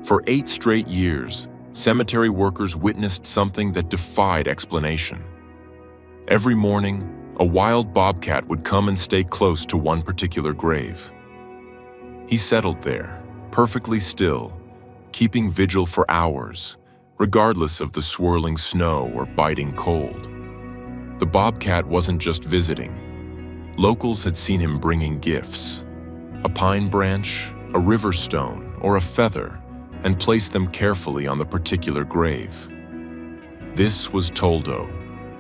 For 8 straight years, cemetery workers witnessed something that defied explanation. Every morning, a wild bobcat would come and stay close to one particular grave. He settled there, perfectly still, keeping vigil for hours, regardless of the swirling snow or biting cold. The bobcat wasn't just visiting. Locals had seen him bringing gifts: a pine branch, a river stone, or a feather, and placed them carefully on the particular grave. This was Toldo,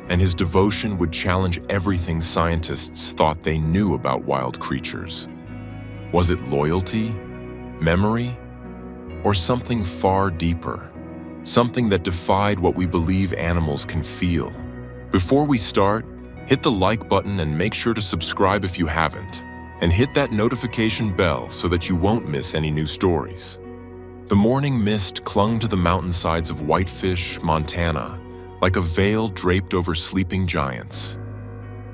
and his devotion would challenge everything scientists thought they knew about wild creatures. Was it loyalty, memory, or something far deeper? Something that defied what we believe animals can feel. Before we start, hit the like button and make sure to subscribe if you haven't, and hit that notification bell so that you won't miss any new stories. The morning mist clung to the mountainsides of Whitefish, Montana, like a veil draped over sleeping giants.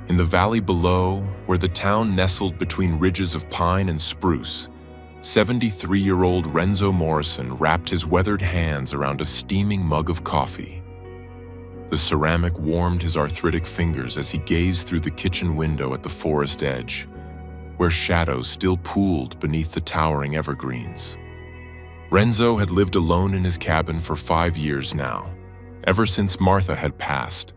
In the valley below, where the town nestled between ridges of pine and spruce, 73-year-old Renzo Morrison wrapped his weathered hands around a steaming mug of coffee. The ceramic warmed his arthritic fingers as he gazed through the kitchen window at the forest edge, where shadows still pooled beneath the towering evergreens. Renzo had lived alone in his cabin for 5 years now, ever since Martha had passed.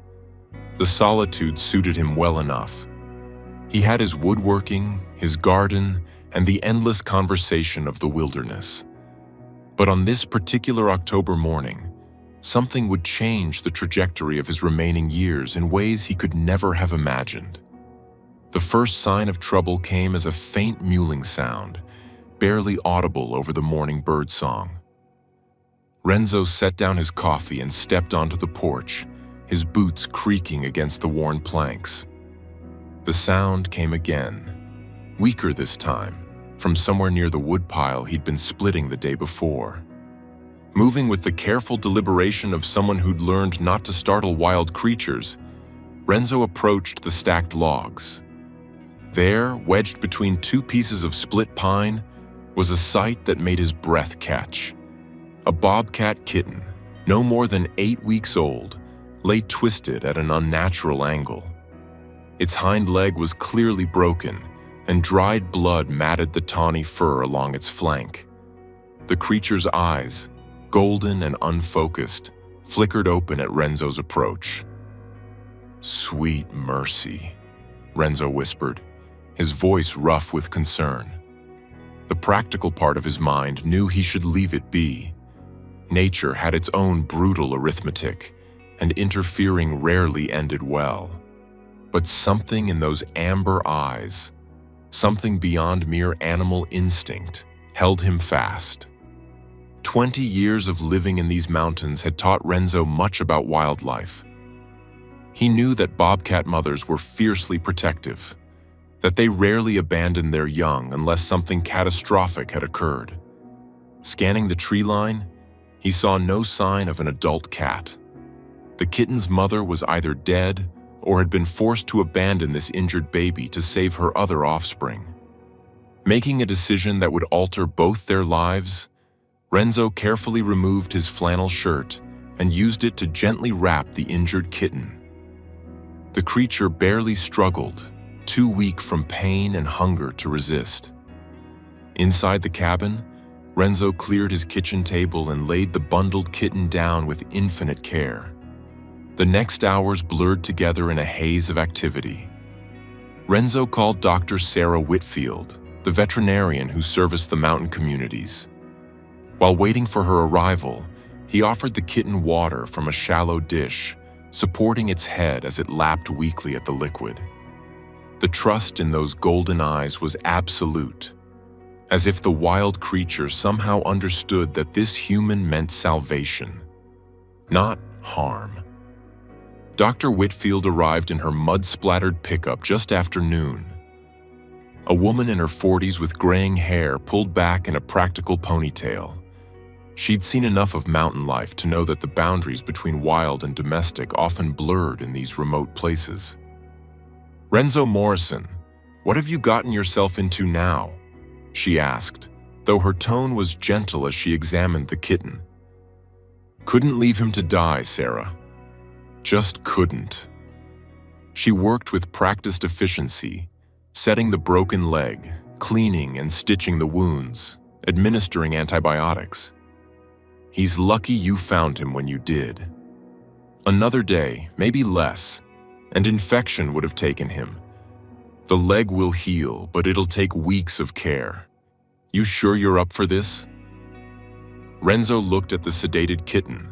The solitude suited him well enough. He had his woodworking, his garden, and the endless conversation of the wilderness. But on this particular October morning, something would change the trajectory of his remaining years in ways he could never have imagined. The first sign of trouble came as a faint mewling sound, barely audible over the morning bird song. Renzo set down his coffee and stepped onto the porch, his boots creaking against the worn planks. The sound came again, weaker this time, from somewhere near the woodpile he'd been splitting the day before. Moving with the careful deliberation of someone who'd learned not to startle wild creatures, Renzo approached the stacked logs. There, wedged between 2 pieces of split pine, was a sight that made his breath catch. A bobcat kitten, no more than 8 weeks old, lay twisted at an unnatural angle. Its hind leg was clearly broken, and dried blood matted the tawny fur along its flank. The creature's eyes, golden and unfocused, flickered open at Renzo's approach. "Sweet mercy," Renzo whispered, his voice rough with concern. The practical part of his mind knew he should leave it be. Nature had its own brutal arithmetic, and interfering rarely ended well. But something in those amber eyes, something beyond mere animal instinct, held him fast. 20 years of living in these mountains had taught Renzo much about wildlife. He knew that bobcat mothers were fiercely protective, that they rarely abandoned their young unless something catastrophic had occurred. Scanning the tree line, he saw no sign of an adult cat. The kitten's mother was either dead or had been forced to abandon this injured baby to save her other offspring. Making a decision that would alter both their lives, Renzo carefully removed his flannel shirt and used it to gently wrap the injured kitten. The creature barely struggled, too weak from pain and hunger to resist. Inside the cabin, Renzo cleared his kitchen table and laid the bundled kitten down with infinite care. The next hours blurred together in a haze of activity. Renzo called Dr. Sarah Whitfield, the veterinarian who serviced the mountain communities. While waiting for her arrival, he offered the kitten water from a shallow dish, supporting its head as it lapped weakly at the liquid. The trust in those golden eyes was absolute, as if the wild creature somehow understood that this human meant salvation, not harm. Dr. Whitfield arrived in her mud-splattered pickup just after noon. A woman in her 40s with graying hair pulled back in a practical ponytail. She'd seen enough of mountain life to know that the boundaries between wild and domestic often blurred in these remote places. "Renzo Morrison, what have you gotten yourself into now?" she asked, though her tone was gentle as she examined the kitten. "Couldn't leave him to die, Sarah. Just couldn't." She worked with practiced efficiency, setting the broken leg, cleaning and stitching the wounds, administering antibiotics. "He's lucky you found him when you did. Another day, maybe less, and infection would have taken him. The leg will heal, but it'll take weeks of care. You sure you're up for this?" Renzo looked at the sedated kitten,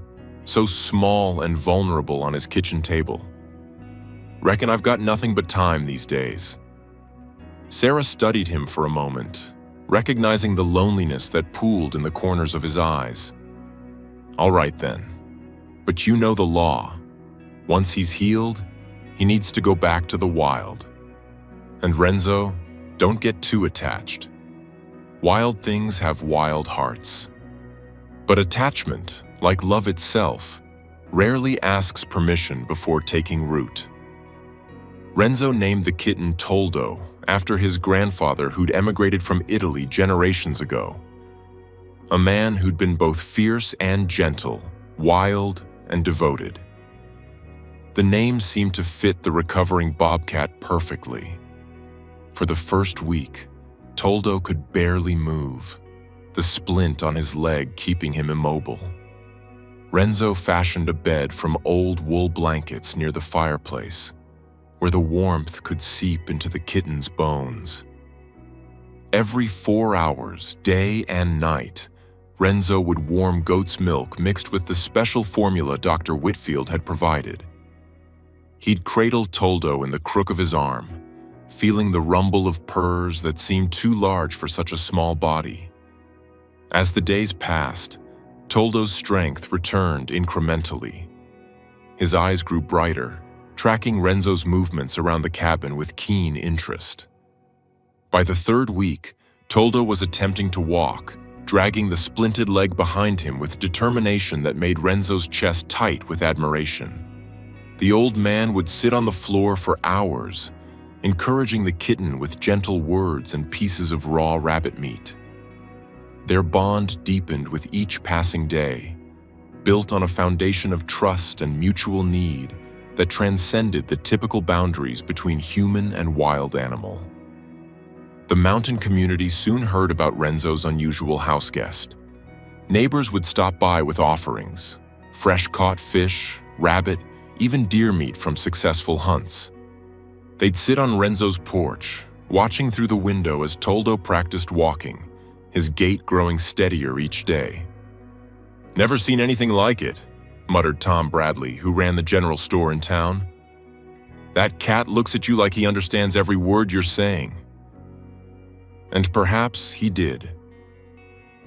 so small and vulnerable on his kitchen table. "Reckon I've got nothing but time these days." Sarah studied him for a moment, recognizing the loneliness that pooled in the corners of his eyes. "All right then, but you know the law. Once he's healed, he needs to go back to the wild. And Renzo, don't get too attached. Wild things have wild hearts. But attachment, like love itself, rarely asks permission before taking root." Renzo named the kitten Toldo after his grandfather who'd emigrated from Italy generations ago. A man who'd been both fierce and gentle, wild and devoted. The name seemed to fit the recovering Bobcat perfectly. For the first week, Toldo could barely move, the splint on his leg keeping him immobile. Renzo fashioned a bed from old wool blankets near the fireplace, where the warmth could seep into the kitten's bones. Every 4 hours, day and night, Renzo would warm goat's milk mixed with the special formula Dr. Whitfield had provided. He'd cradle Toldo in the crook of his arm, feeling the rumble of purrs that seemed too large for such a small body. As the days passed, Toldo's strength returned incrementally. His eyes grew brighter, tracking Renzo's movements around the cabin with keen interest. By the 3rd week, Toldo was attempting to walk, dragging the splinted leg behind him with determination that made Renzo's chest tight with admiration. The old man would sit on the floor for hours, encouraging the kitten with gentle words and pieces of raw rabbit meat. Their bond deepened with each passing day, built on a foundation of trust and mutual need that transcended the typical boundaries between human and wild animal. The mountain community soon heard about Renzo's unusual house guest. Neighbors would stop by with offerings, fresh-caught fish, rabbit, even deer meat from successful hunts. They'd sit on Renzo's porch, watching through the window as Toldo practiced walking, his gait growing steadier each day. "Never seen anything like it," muttered Tom Bradley, who ran the general store in town. "That cat looks at you like he understands every word you're saying." And perhaps he did.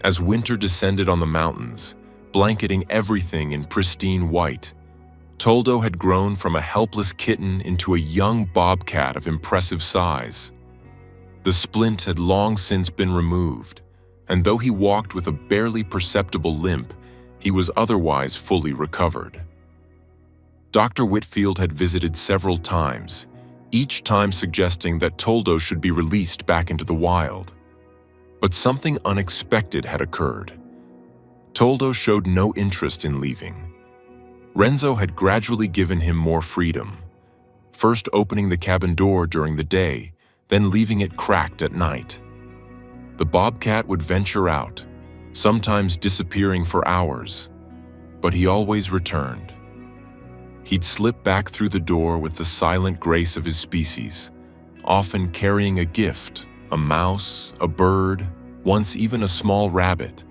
As winter descended on the mountains, blanketing everything in pristine white, Toldo had grown from a helpless kitten into a young bobcat of impressive size. The splint had long since been removed, and though he walked with a barely perceptible limp, he was otherwise fully recovered. Dr. Whitfield had visited several times, each time suggesting that Toldo should be released back into the wild. But something unexpected had occurred. Toldo showed no interest in leaving. Renzo had gradually given him more freedom, first opening the cabin door during the day, then leaving it cracked at night. The bobcat would venture out, sometimes disappearing for hours, but he always returned. He'd slip back through the door with the silent grace of his species, often carrying a gift, a mouse, a bird, once even a small rabbit,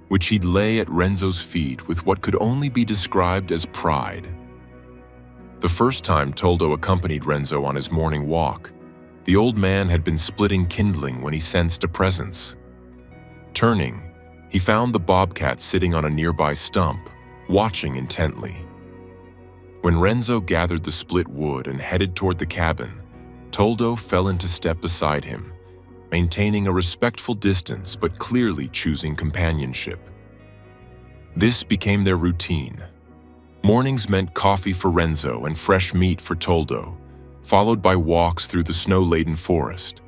which he'd lay at Renzo's feet with what could only be described as pride. The first time Toldo accompanied Renzo on his morning walk, the old man had been splitting kindling when he sensed a presence. Turning, he found the bobcat sitting on a nearby stump, watching intently. When Renzo gathered the split wood and headed toward the cabin, Toldo fell into step beside him, maintaining a respectful distance but clearly choosing companionship. This became their routine. Mornings meant coffee for Renzo and fresh meat for Toldo, followed by walks through the snow-laden forest.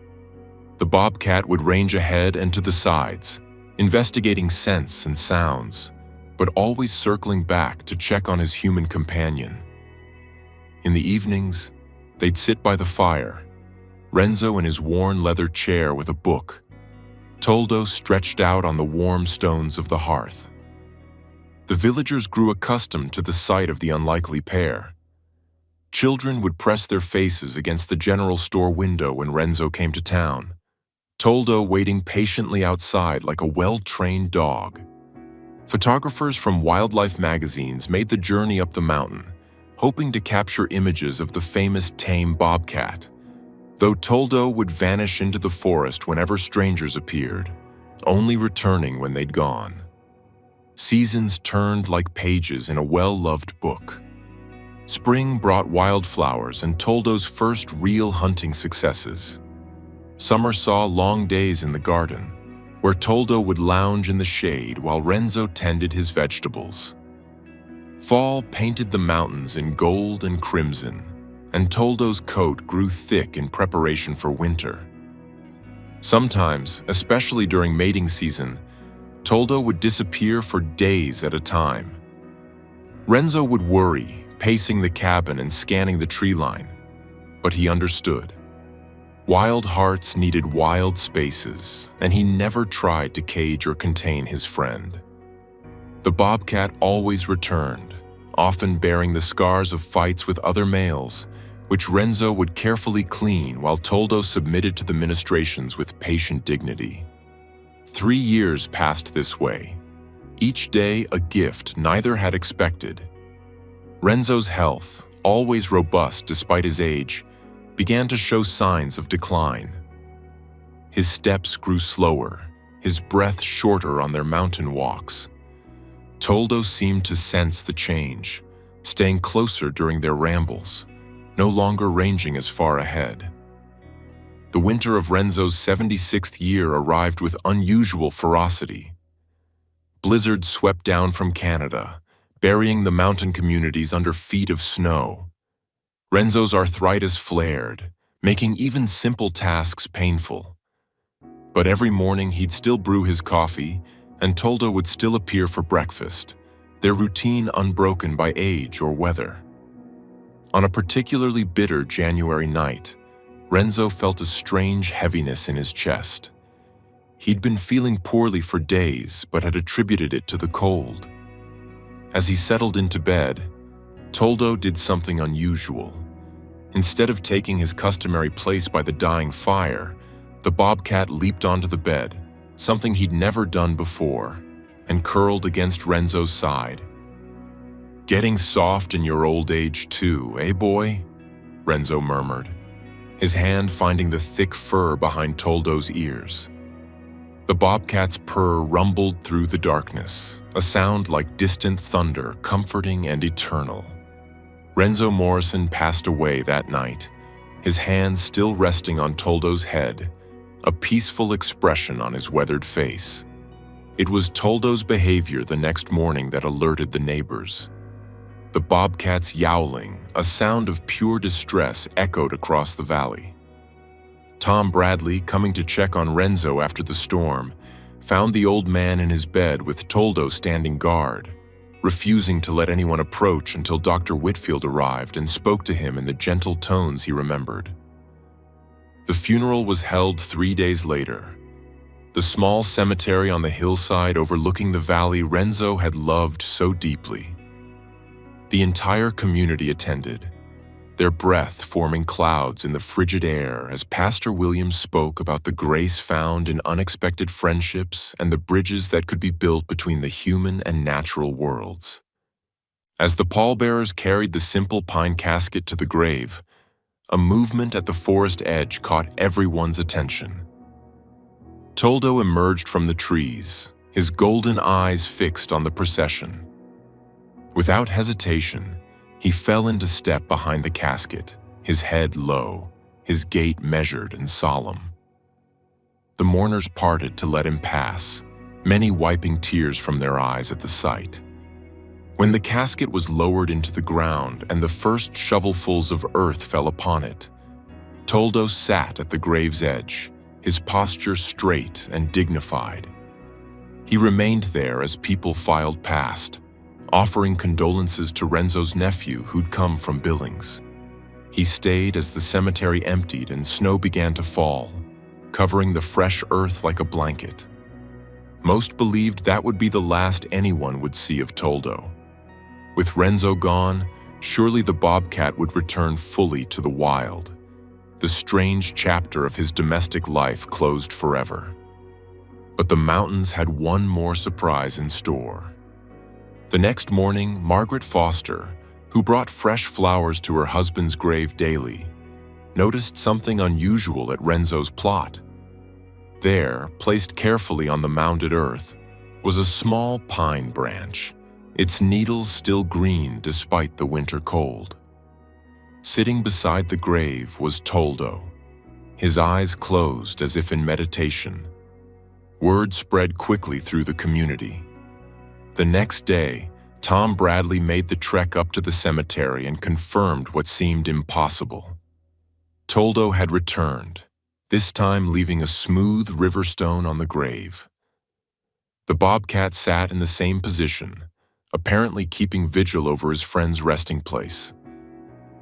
The bobcat would range ahead and to the sides, investigating scents and sounds, but always circling back to check on his human companion. In the evenings, they'd sit by the fire, Renzo in his worn leather chair with a book, Toldo stretched out on the warm stones of the hearth. The villagers grew accustomed to the sight of the unlikely pair. Children would press their faces against the general store window when Renzo came to town, Toldo waiting patiently outside like a well-trained dog. Photographers from wildlife magazines made the journey up the mountain, hoping to capture images of the famous tame bobcat, though Toldo would vanish into the forest whenever strangers appeared, only returning when they'd gone. Seasons turned like pages in a well-loved book. Spring brought wildflowers and Toldo's first real hunting successes. Summer saw long days in the garden, where Toldo would lounge in the shade while Renzo tended his vegetables. Fall painted the mountains in gold and crimson, and Toldo's coat grew thick in preparation for winter. Sometimes, especially during mating season, Toldo would disappear for days at a time. Renzo would worry, pacing the cabin and scanning the tree line, but he understood. Wild hearts needed wild spaces, and he never tried to cage or contain his friend. The bobcat always returned, often bearing the scars of fights with other males, which Renzo would carefully clean while Toldo submitted to the ministrations with patient dignity. 3 years passed this way, each day a gift neither had expected. Renzo's health, always robust despite his age, began to show signs of decline. His steps grew slower, his breath shorter on their mountain walks. Toldo seemed to sense the change, staying closer during their rambles, no longer ranging as far ahead. The winter of Renzo's 76th year arrived with unusual ferocity. Blizzards swept down from Canada, burying the mountain communities under feet of snow. Renzo's arthritis flared, making even simple tasks painful. But every morning he'd still brew his coffee, and Toldo would still appear for breakfast, their routine unbroken by age or weather. On a particularly bitter January night, Renzo felt a strange heaviness in his chest. He'd been feeling poorly for days, but had attributed it to the cold. As he settled into bed, Toldo did something unusual. Instead of taking his customary place by the dying fire, the bobcat leaped onto the bed, something he'd never done before, and curled against Renzo's side. "Getting soft in your old age too, eh, boy?" Renzo murmured, his hand finding the thick fur behind Toldo's ears. The bobcat's purr rumbled through the darkness, a sound like distant thunder, comforting and eternal. Renzo Morrison passed away that night, his hand still resting on Toldo's head, a peaceful expression on his weathered face. It was Toldo's behavior the next morning that alerted the neighbors. The bobcat's yowling, a sound of pure distress, echoed across the valley. Tom Bradley, coming to check on Renzo after the storm, found the old man in his bed with Toldo standing guard, refusing to let anyone approach until Dr. Whitfield arrived and spoke to him in the gentle tones he remembered. The funeral was held 3 days later. The small cemetery on the hillside overlooking the valley Renzo had loved so deeply. The entire community attended, their breath forming clouds in the frigid air as Pastor Williams spoke about the grace found in unexpected friendships and the bridges that could be built between the human and natural worlds. As the pallbearers carried the simple pine casket to the grave, a movement at the forest edge caught everyone's attention. Toldo emerged from the trees, his golden eyes fixed on the procession. Without hesitation, he fell into step behind the casket, his head low, his gait measured and solemn. The mourners parted to let him pass, many wiping tears from their eyes at the sight. When the casket was lowered into the ground and the first shovelfuls of earth fell upon it, Toldo sat at the grave's edge, his posture straight and dignified. He remained there as people filed past, offering condolences to Renzo's nephew who'd come from Billings. He stayed as the cemetery emptied and snow began to fall, covering the fresh earth like a blanket. Most believed that would be the last anyone would see of Toldo. With Renzo gone, surely the Bobcat would return fully to the wild. The strange chapter of his domestic life closed forever. But the mountains had one more surprise in store. The next morning, Margaret Foster, who brought fresh flowers to her husband's grave daily, noticed something unusual at Renzo's plot. There, placed carefully on the mounded earth, was a small pine branch, its needles still green despite the winter cold. Sitting beside the grave was Toldo, his eyes closed as if in meditation. Word spread quickly through the community. The next day, Tom Bradley made the trek up to the cemetery and confirmed what seemed impossible. Toldo had returned, this time leaving a smooth river stone on the grave. The Bobcat sat in the same position, apparently keeping vigil over his friend's resting place.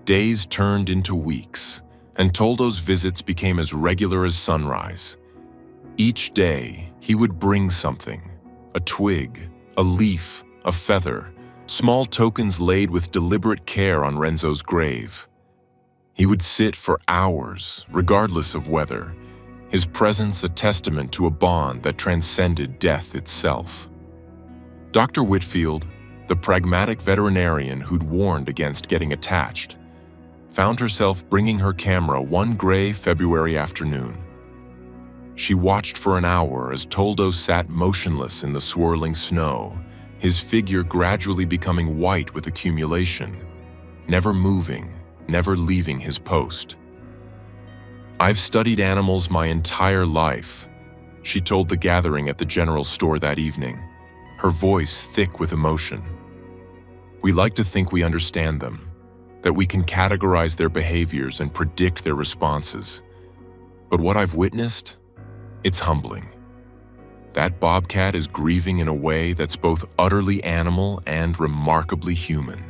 Days turned into weeks, and Toldo's visits became as regular as sunrise. Each day, he would bring something: a twig, a leaf, a feather, small tokens laid with deliberate care on Renzo's grave. He would sit for hours, regardless of weather, his presence a testament to a bond that transcended death itself. Dr. Whitfield, the pragmatic veterinarian who'd warned against getting attached, found herself bringing her camera one gray February afternoon. She watched for an hour as Toldo sat motionless in the swirling snow, his figure gradually becoming white with accumulation, never moving, never leaving his post. "I've studied animals my entire life," she told the gathering at the general store that evening, her voice thick with emotion. "We like to think we understand them, that we can categorize their behaviors and predict their responses. But what I've witnessed, it's humbling. That Bobcat is grieving in a way that's both utterly animal and remarkably human."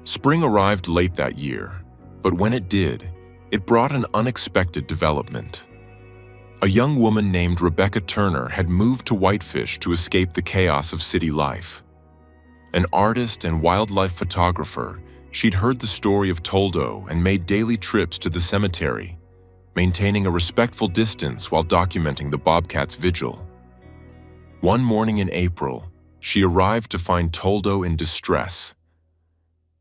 Spring arrived late that year, but when it did, it brought an unexpected development. A young woman named Rebecca Turner had moved to Whitefish to escape the chaos of city life. An artist and wildlife photographer, she'd heard the story of Toldo and made daily trips to the cemetery, maintaining a respectful distance while documenting the Bobcat's vigil. One morning in April, she arrived to find Toldo in distress.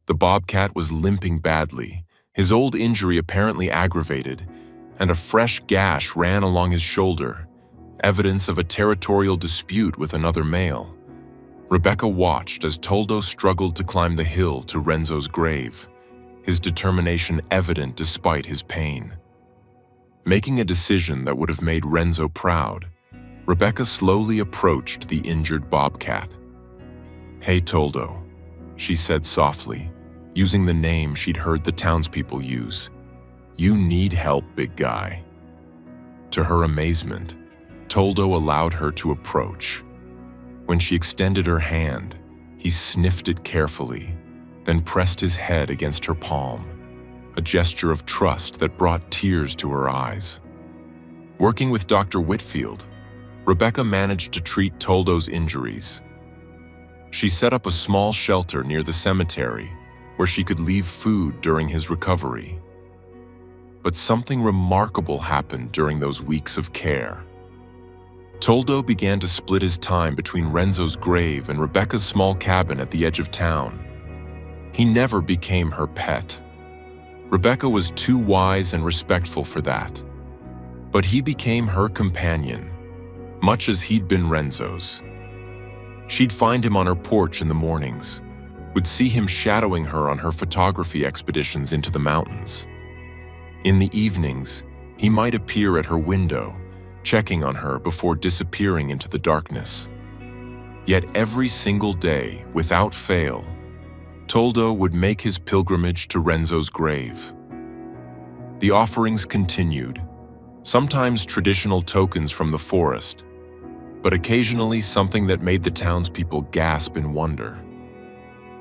The Bobcat was limping badly, his old injury apparently aggravated, and a fresh gash ran along his shoulder, evidence of a territorial dispute with another male. Rebecca watched as Toldo struggled to climb the hill to Renzo's grave, his determination evident despite his pain. Making a decision that would have made Renzo proud, Rebecca slowly approached the injured Bobcat. "Hey, Toldo," she said softly, using the name she'd heard the townspeople use. "You need help, big guy." To her amazement, Toldo allowed her to approach. When she extended her hand, he sniffed it carefully, then pressed his head against her palm, a gesture of trust that brought tears to her eyes. Working with Dr. Whitfield, Rebecca managed to treat Toldo's injuries. She set up a small shelter near the cemetery where she could leave food during his recovery. But something remarkable happened during those weeks of care. Toldo began to split his time between Renzo's grave and Rebecca's small cabin at the edge of town. He never became her pet. Rebecca was too wise and respectful for that. But he became her companion, much as he'd been Renzo's. She'd find him on her porch in the mornings, would see him shadowing her on her photography expeditions into the mountains. In the evenings, he might appear at her window, checking on her before disappearing into the darkness. Yet every single day, without fail, Toldo would make his pilgrimage to Renzo's grave. The offerings continued, sometimes traditional tokens from the forest, but occasionally something that made the townspeople gasp in wonder.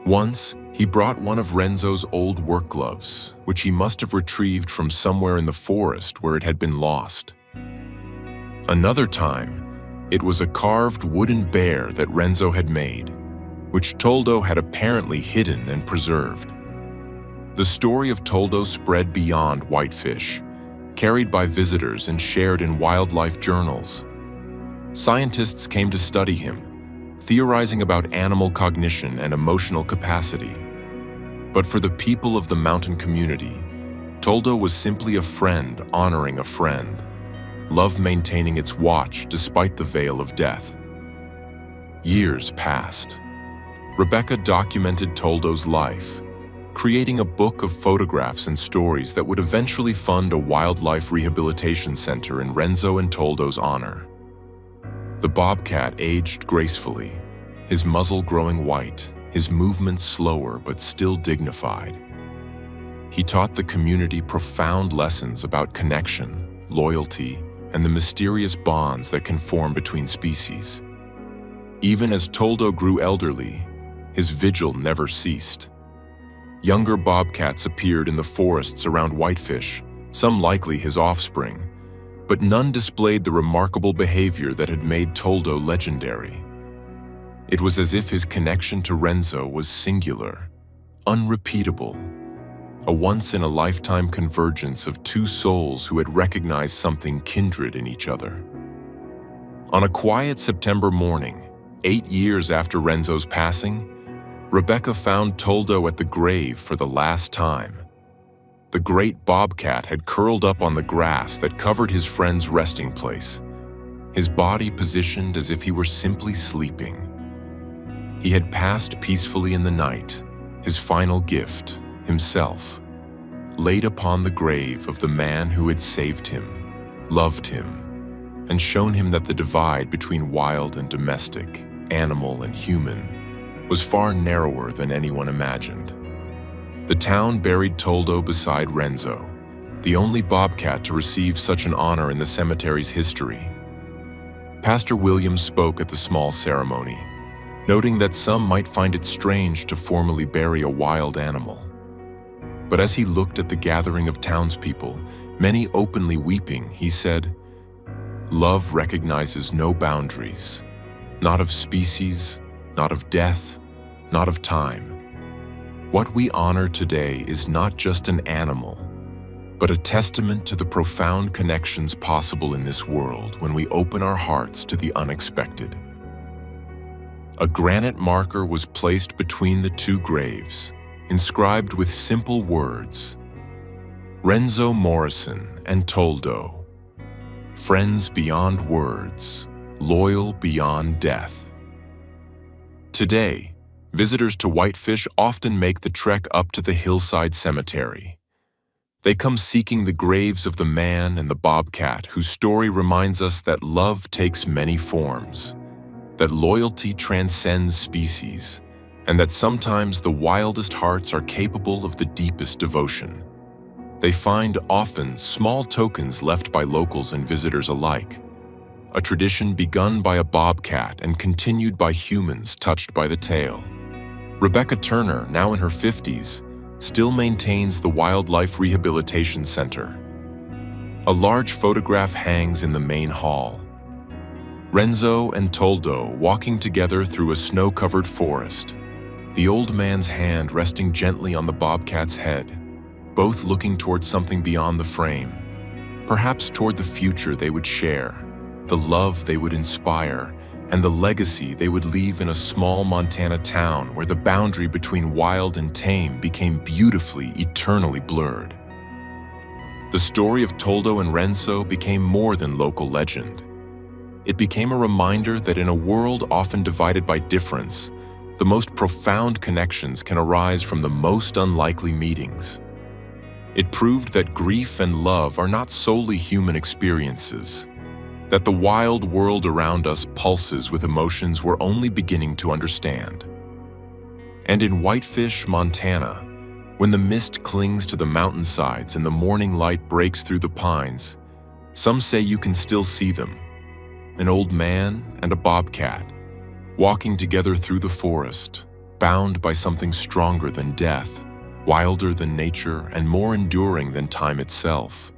Once, he brought one of Renzo's old work gloves, which he must have retrieved from somewhere in the forest where it had been lost. Another time, it was a carved wooden bear that Renzo had made, which Toldo had apparently hidden and preserved. The story of Toldo spread beyond Whitefish, carried by visitors and shared in wildlife journals. Scientists came to study him, theorizing about animal cognition and emotional capacity. But for the people of the mountain community, Toldo was simply a friend honoring a friend, love maintaining its watch despite the veil of death. Years passed. Rebecca documented Toldo's life, creating a book of photographs and stories that would eventually fund a wildlife rehabilitation center in Renzo and Toldo's honor. The bobcat aged gracefully, his muzzle growing white, his movements slower but still dignified. He taught the community profound lessons about connection, loyalty, and the mysterious bonds that can form between species. Even as Toldo grew elderly, his vigil never ceased. Younger bobcats appeared in the forests around Whitefish, some likely his offspring, but none displayed the remarkable behavior that had made Toldo legendary. It was as if his connection to Renzo was singular, unrepeatable, a once-in-a-lifetime convergence of two souls who had recognized something kindred in each other. On a quiet September morning, 8 years after Renzo's passing, Rebecca found Toldo at the grave for the last time. The great bobcat had curled up on the grass that covered his friend's resting place, his body positioned as if he were simply sleeping. He had passed peacefully in the night, his final gift, himself, laid upon the grave of the man who had saved him, loved him, and shown him that the divide between wild and domestic, animal and human, was far narrower than anyone imagined. The town buried Toldo beside Renzo, the only bobcat to receive such an honor in the cemetery's history. Pastor Williams spoke at the small ceremony, noting that some might find it strange to formally bury a wild animal. But as he looked at the gathering of townspeople, many openly weeping, he said, "Love recognizes no boundaries, not of species, not of death, not of time. What we honor today is not just an animal, but a testament to the profound connections possible in this world when we open our hearts to the unexpected." A granite marker was placed between the two graves, inscribed with simple words, "Renzo Morrison and Toldo, friends beyond words, loyal beyond death." Today, visitors to Whitefish often make the trek up to the hillside cemetery. They come seeking the graves of the man and the bobcat whose story reminds us that love takes many forms, that loyalty transcends species, and that sometimes the wildest hearts are capable of the deepest devotion. They find often small tokens left by locals and visitors alike, a tradition begun by a bobcat and continued by humans touched by the tale. Rebecca Turner, now in her 50s, still maintains the Wildlife Rehabilitation Center. A large photograph hangs in the main hall. Renzo and Toldo walking together through a snow-covered forest, the old man's hand resting gently on the bobcat's head, both looking toward something beyond the frame, perhaps toward the future they would share, the love they would inspire, and the legacy they would leave in a small Montana town where the boundary between wild and tame became beautifully, eternally blurred. The story of Toldo and Renzo became more than local legend. It became a reminder that in a world often divided by difference, the most profound connections can arise from the most unlikely meetings. It proved that grief and love are not solely human experiences, that the wild world around us pulses with emotions we're only beginning to understand. And in Whitefish, Montana, when the mist clings to the mountainsides and the morning light breaks through the pines, some say you can still see them, an old man and a bobcat, walking together through the forest, bound by something stronger than death, wilder than nature, and more enduring than time itself.